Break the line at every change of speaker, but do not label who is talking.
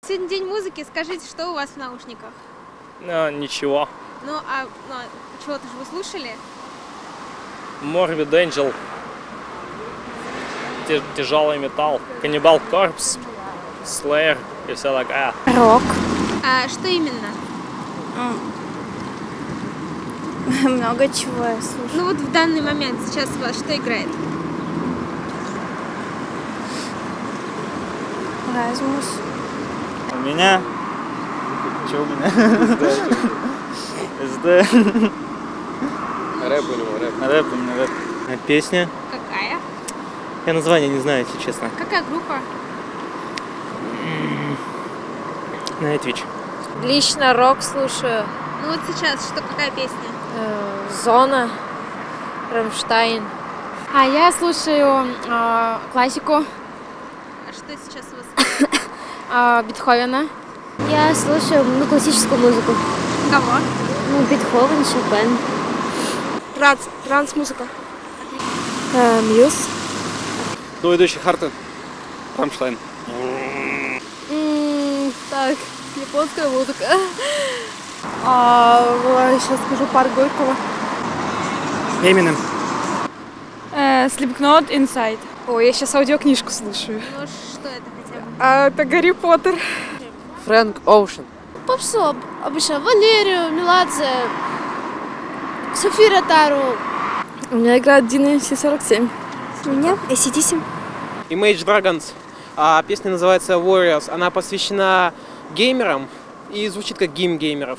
Сегодня день музыки. Скажите, что у вас в наушниках?
Ничего.
Чего-то же вы слушали?
Morbid Angel. Тяжелый металл. Cannibal Corpse. Slayer и все такое.
Рок.
А что именно?
Много чего я слушаю.
Ну вот в данный момент сейчас у вас что играет?
Размус.
У меня? Что у меня? СД.
Рэп у него, рэп.
Рэп у меня, рэп. Песня?
Какая?
Я название не знаю, если честно.
Какая группа?
Nightwish.
Лично рок слушаю.
Ну вот сейчас какая песня?
Зона, Рамштайн.
А я слушаю классику
А что сейчас у вас?
Бетховена.
Я слушаю классическую музыку.
Кого?
Бетховен, Шопен.
Транс-музыка.
Мьюз.
Идущий Хартен. Рамштайн.
Так, японская музыка. Сейчас скажу парк Горького.
Eminem.
Slipknot, Inside. Ой, я сейчас аудиокнижку слушаю.
Ну что это хотя бы?
Это Гарри Поттер.
Фрэнк Оушен.
Попсу обычно. Валерию, Меладзе, София Ротару.
У меня играет Дина MC47.
У меня AC/DC.
Image Dragons. Песня называется Warriors. Она посвящена геймерам и звучит как гимн геймеров.